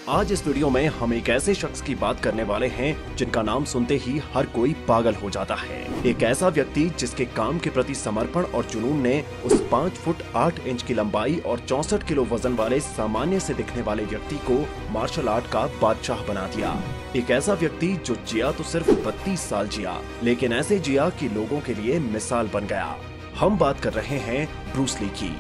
आज इस वीडियो में हम एक ऐसे शख्स की बात करने वाले हैं जिनका नाम सुनते ही हर कोई पागल हो जाता है। एक ऐसा व्यक्ति जिसके काम के प्रति समर्पण और जुनून ने उस 5 फुट 8 इंच की लंबाई और 64 किलो वजन वाले सामान्य से दिखने वाले व्यक्ति को मार्शल आर्ट का बादशाह बना दिया। एक ऐसा व्यक्ति जो जिया तो सिर्फ 32 साल जिया, लेकिन ऐसे जिया कि लोगों के लिए मिसाल बन गया। हम बात कर रहे हैं ब्रूस ली की।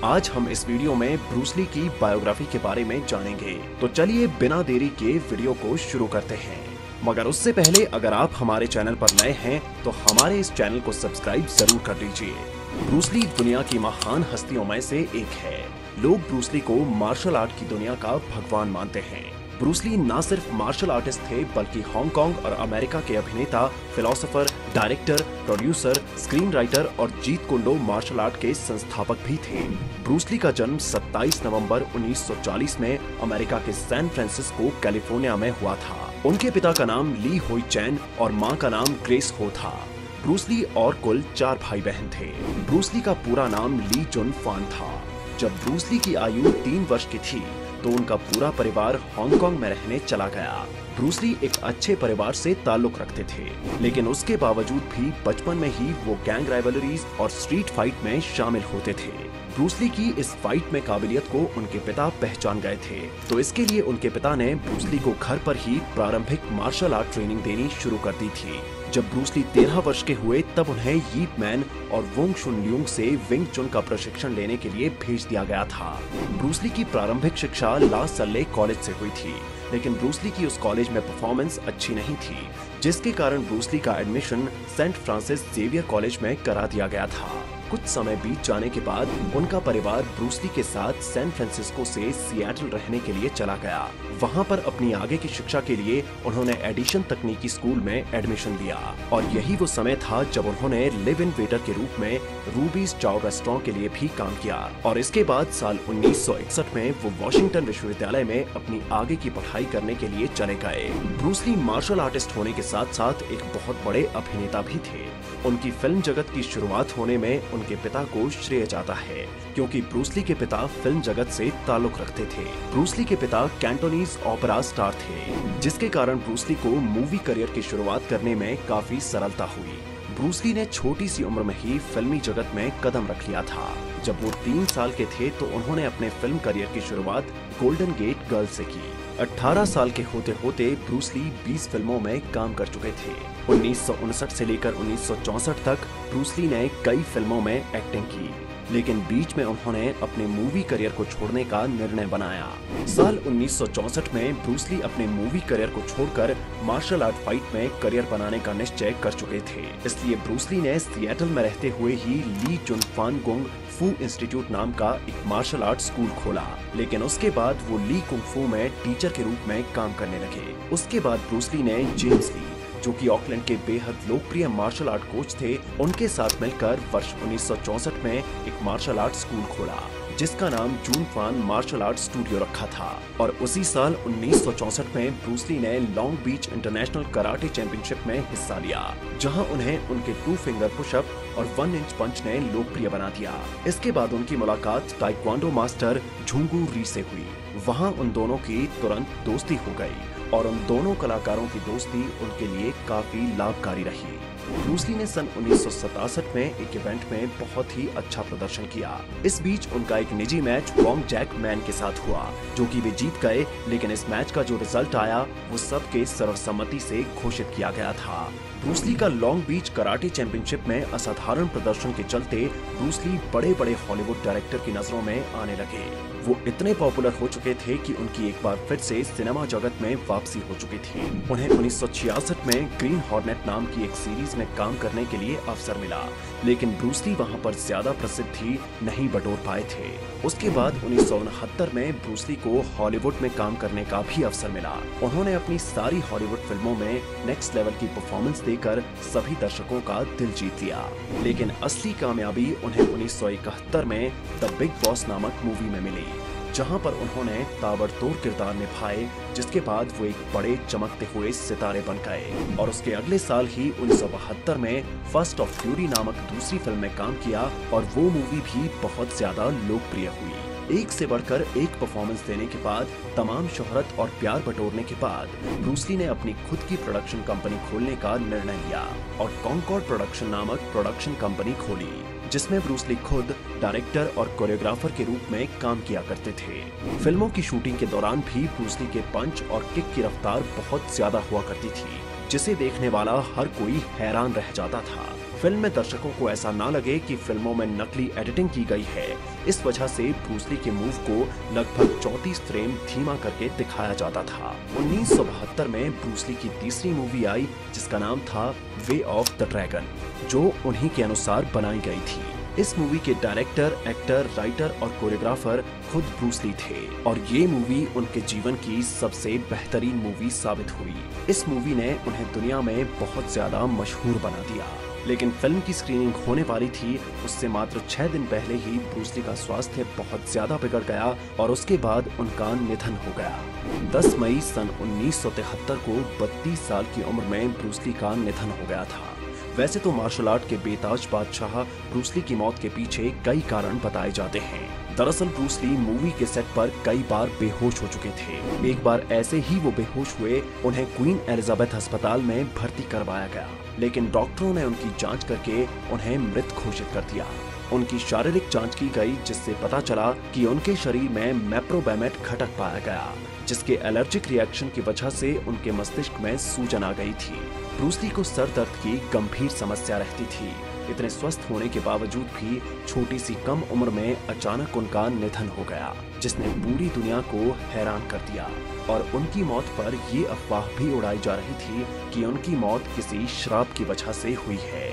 आज हम इस वीडियो में ब्रूस ली की बायोग्राफी के बारे में जानेंगे। तो चलिए बिना देरी के वीडियो को शुरू करते हैं। मगर उससे पहले अगर आप हमारे चैनल पर नए हैं तो हमारे इस चैनल को सब्सक्राइब जरूर कर लीजिए। ब्रूस ली दुनिया की महान हस्तियों में से एक है। लोग ब्रूस ली को मार्शल आर्ट की दुनिया का भगवान मानते हैं। ब्रूस ली न सिर्फ मार्शल आर्टिस्ट थे बल्कि हांगकांग और अमेरिका के अभिनेता, philosopher, director, producer, screen writer और जीत कुंडो मार्शल आर्ट के संस्थापक भी थे। ब्रूस ली का जन्म 27 नवंबर 1940 में अमेरिका के सैन फ्रांसिस्को, कैलिफोर्निया में हुआ था। उनके पिता का नाम ली होई चैन और मां का नाम ग्रेस हो था। ब्रूस ली और कुल 4 भाई बहन थे। ब्रूस ली का पूरा नाम ली जुन फान था। जब ब्रूस ली की आयु 3 वर्ष की थी तो उनका पूरा परिवार हांगकांग में रहने चला गया। ब्रूस ली एक अच्छे परिवार से ताल्लुक रखते थे, लेकिन उसके बावजूद भी बचपन में ही वो गैंग राइवलरीज और स्ट्रीट फाइट में शामिल होते थे। ब्रूस ली की इस फाइट में काबिलियत को उनके पिता पहचान गए थे, तो इसके लिए उनके पिता ने ब्रूस ली को घर पर ही प्रारंभिक मार्शल आर्ट ट्रेनिंग देनी शुरू कर दी थी। जब ब्रूस ली 13 वर्ष के हुए तब उन्हें यीप मैन और वोंग शुन ल्यूंग से विंग चुन का प्रशिक्षण लेने के लिए भेज दिया गया था। ब्रूस ली की प्रारंभिक शिक्षा ला सल्ले कॉलेज से हुई थी, लेकिन ब्रूस ली की उस कॉलेज में परफॉर्मेंस अच्छी नहीं थी, जिसके कारण ब्रूस ली का admission Saint Francis Xavier College में करा दिया गया था। कुछ समय बीत जाने के बाद उनका परिवार ब्रूस ली के साथ सैन फ्रांसिस्को से सिएटल रहने के लिए चला गया। वहां पर अपनी आगे की शिक्षा के लिए उन्होंने एडिशन तकनीकी स्कूल में एडमिशन लिया और यही वो समय था जब उन्होंने लिव इन वेटर के रूप में रूबीज चाउ रेस्टोरेंट के लिए भी काम किया। और इसके बाद साल 1961 में वो वॉशिंगटन विश्वविद्यालय में अपनी आगे की पढ़ाई करने के लिए चले गए। ब्रूस ली मार्शल आर्टिस्ट होने के साथ साथ एक बहुत बड़े अभिनेता भी थे। उनकी फिल्म जगत की शुरुआत होने में उनके पिता को श्रेय जाता है, क्योंकि ब्रूस ली के पिता फिल्म जगत से ताल्लुक रखते थे। ब्रूस ली के पिता कैंटोनीज ओपेरा स्टार थे, जिसके कारण ब्रूस ली को मूवी करियर की शुरुआत करने में काफी सरलता हुई। ब्रूस ली ने छोटी सी उम्र में ही फिल्मी जगत में कदम रख लिया था। जब वो 3 साल के थे तो उन्होंने अपने फिल्म करियर की शुरुआत गोल्डन गेट गर्ल से की। 18 साल के होते होते ब्रूस ली 20 फिल्मों में काम कर चुके थे। 1959 से लेकर 1964 तक ब्रूस ली ने कई फिल्मों में एक्टिंग की, लेकिन बीच में उन्होंने अपने मूवी करियर को छोड़ने का निर्णय बनाया। साल 1964 में ब्रूस ली अपने मूवी करियर को छोड़कर मार्शल आर्ट फाइट में करियर बनाने का निश्चय कर चुके थे। इसलिए ब्रूस ली ने सिएटल में रहते हुए ही ली जुन फान गुंग फू इंस्टीट्यूट नाम का एक मार्शल आर्ट स्कूल खोला, लेकिन उसके बाद वो ली कुंग फू में टीचर के रूप में काम करने लगे। उसके बाद ब्रूस ली ने जेम्स ली, जो कि ऑकलैंड के बेहद लोकप्रिय मार्शल आर्ट कोच थे, उनके साथ मिलकर वर्ष 1964 में एक मार्शल आर्ट स्कूल खोला, जिसका नाम जून फान मार्शल आर्ट स्टूडियो रखा था। और उसी साल 1964 में ब्रूस ली ने Long Beach international karate championship में हिस्सा लिया, जहां उन्हें उनके 2 फिंगर पुशअप और 1 इंच पंच ने लोकप्रिय बना दिया। इसके बाद उनकी मुलाकात ताइक्वांडो मास्टर झुंगू री से हुई। वहां उन दोनों की तुरंत दोस्ती हो गई और उन दोनों कलाकारों की दोस्ती उनके लिए काफी लाभकारी रही। ब्रूस ली ने सन 1967 में एक इवेंट में बहुत ही अच्छा प्रदर्शन किया। इस बीच उनका एक निजी मैच वोंग जैक मैन के साथ हुआ, जो कि वे जीत गए, लेकिन इस मैच का जो रिजल्ट आया वो सबके सर्वसम्मति से घोषित किया गया था। ब्रूस ली का लॉन्ग बीच कराटे चैंपियनशिप में असाधारण प्रदर्शन के चलते ब्रूस ली बड़े-बड़े हॉलीवुड डायरेक्टर की नजरों में आने लगे। वो इतने पॉपुलर हो चुके थे कि उनकी एक बार फिर से सिनेमा जगत में वापसी हो चुकी थी। उन्हें 1966 में ग्रीन हॉर्नेट नाम की एक सीरीज में काम करने के लिए अवसर मिला, लेकिन ब्रूस ली वहां पर ज्यादा प्रसिद्धि नहीं बटोर पाए थे। उसके बाद 1969 में ब्रूस ली को हॉलीवुड में काम करने का भी अवसर मिला। उन्होंने अपनी सारी हॉलीवुड फिल्मों में नेक्स्ट लेवल की परफॉर्मेंस देकर सभी दर्शकों का दिल जीत लिया, लेकिन असली कामयाबी उन्हें 1971 में द बिग बॉस नामक मूवी में मिली, जहां पर उन्होंने ताबड़तोड़ किरदार निभाए, जिसके बाद वो एक बड़े चमकते हुए सितारे बन गए। और उसके अगले साल ही 1972 में फर्स्ट ऑफ फ्यूरी नामक दूसरी फिल्म में काम किया और वो मूवी भी बहुत ज्यादा लोकप्रिय हुई। एक से बढ़कर एक परफॉर्मेंस देने के बाद, तमाम शोहरत और प्यार बटोरने के बाद ब्रूस ली ने अपनी खुद की प्रोडक्शन कंपनी खोलने का निर्णय लिया और कॉन्कॉर्ड प्रोडक्शन नामक प्रोडक्शन कंपनी खोली, जिसमें ब्रूस ली खुद डायरेक्टर और कोरियोग्राफर के रूप में काम किया करते थे। फिल्मों की शूटिंग के दौरान भी ब्रूस ली के पंच और किक की रफ्तार बहुत ज्यादा हुआ करती थी, जिसे देखने वाला हर कोई हैरान रह जाता था। फिल्म में दर्शकों को ऐसा ना लगे कि फिल्मों में नकली एडिटिंग की गई है, इस वजह से ब्रूस ली के मूव को लगभग 34 फ्रेम धीमा करके दिखाया जाता था। 1972 में ब्रूस ली की तीसरी मूवी आई, जिसका नाम था वे ऑफ द ड्रैगन, जो उन्हीं के अनुसार बनाई गई थी। इस मूवी के डायरेक्टर, एक्टर, राइटर और कोरियोग्राफर खुद ब्रूस ली थे और ये मूवी उनके जीवन की सबसे बेहतरीन मूवी साबित हुई। इस मूवी ने उन्हें दुनिया में बहुत ज्यादा मशहूर बना दिया। लेकिन फिल्म की स्क्रीनिंग होने वाली थी, उससे मात्र 6 दिन पहले ही ब्रूस ली का स्वास्थ्य बहुत ज्यादा बिगड़ गया और उसके बाद उनका निधन हो गया। 10 मई सन 1973 को 32 साल की उम्र में ब्रूस ली का निधन हो गया था। वैसे तो मार्शल आर्ट के बेताज बादशाह ब्रूस ली की मौत के पीछे कई कारण बताए जाते हैं। दरअसल ब्रूस ली मूवी के सेट पर कई बार बेहोश हो चुके थे। एक बार ऐसे ही वो बेहोश हुए, उन्हें क्वीन एलिजाबेथ अस्पताल में भर्ती करवाया गया, लेकिन डॉक्टरों ने उनकी जांच करके उन्हें मृत घोषित कर दिया। उनकी शारीरिक जांच की गई, जिससे पता चला कि उनके शरीर में मेप्रोबेमेट घटक पाया गया, जिसके एलर्जिक रिएक्शन की वजह से उनके मस्तिष्क में सूजन आ गई थी। ब्रूस ली को सर दर्द की गंभीर समस्या रहती थी। इतने स्वस्थ होने के बावजूद भी छोटी सी कम उम्र में अचानक उनका निधन हो गया, जिसने पूरी दुनिया को हैरान कर दिया। और उनकी मौत पर ये अफवाह भी उड़ाई जा रही थी कि उनकी मौत किसी श्राप की वजह से हुई है।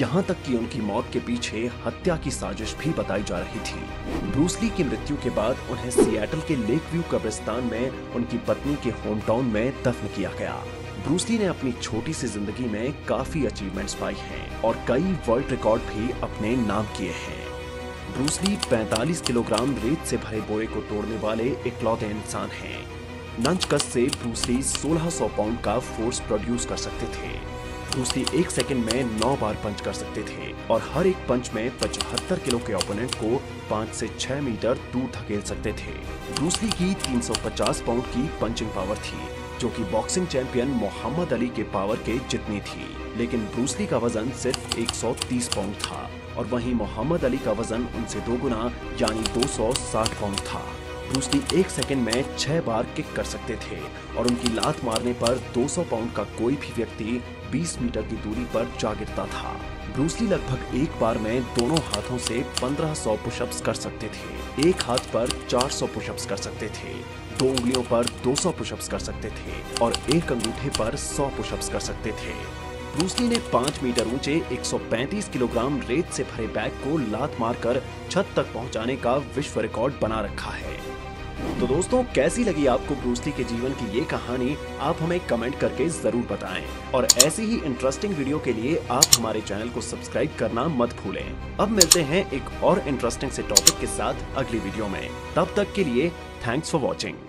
यहाँ तक कि उनकी मौत के पीछे हत्या की साजिश भी बताई जा रही थी। ब्रूस ली की मृत्यु के बाद उन्हें सिएटल के लेक व्यू कब्रिस्तान में उनकी पत्नी के होम टाउन में दफन किया गया। ब्रूस ली ने अपनी छोटी सी जिंदगी में काफी अचीवमेंट्स पाई हैं और कई वर्ल्ड रिकॉर्ड भी अपने नाम किए हैं। ब्रूस ली 45 किलोग्राम रेत से भरे बोरे को तोड़ने वाले इकलौते इंसान हैं। नंचकस से ब्रूस ली 1600 पाउंड का फोर्स प्रोड्यूस कर सकते थे। ब्रूस ली 1 सेकंड में 9 बार पंच कर सकते थे और हर एक पंच में 75 किलो के ओपोनेंट को 5 से 6 मीटर दूर धकेल सकते थे। ब्रूस ली की 350 पाउंड की पंचिंग पावर थी, जो कि बॉक्सिंग चैंपियन मोहम्मद अली के पावर के जितनी थी। लेकिन ब्रूस ली का वजन सिर्फ 130 पाउंड था और वहीं मोहम्मद अली का वजन उनसे 2 गुना यानी 260 पाउंड था। ब्रूस ली 1 सेकंड में 6 बार किक कर सकते थे और उनकी लात मारने पर 200 पाउंड का कोई भी व्यक्ति 20 मीटर की दूरी पर जा गिरता था। ब्रूस ली लगभग एक बार में दोनों हाथों से 1500 पुशअप्स कर सकते थे। एक हाथ पर 400 पुशअप्स कर सकते थे, 2 उंगलियों पर 200 पुशअप्स कर सकते थे और एक अंगूठे पर 100 पुशअप्स कर सकते थे। ब्रूस ली ने 5 मीटर ऊंचे 135 किलोग्राम रेत से भरे बैग को लात मारकर छत तक पहुंचाने का विश्व रिकॉर्ड बना रखा है। तो दोस्तों, कैसी लगी आपको ब्रूस ली के जीवन की ये कहानी? आप हमें कमेंट करके जरूर बताएं और ऐसी ही इंटरेस्टिंग वीडियो के लिए आप हमारे चैनल को सब्सक्राइब करना मत भूलें। अब मिलते हैं एक और इंटरेस्टिंग से टॉपिक के साथ अगली वीडियो में। तब तक के लिए थैंक्स फॉर वॉचिंग।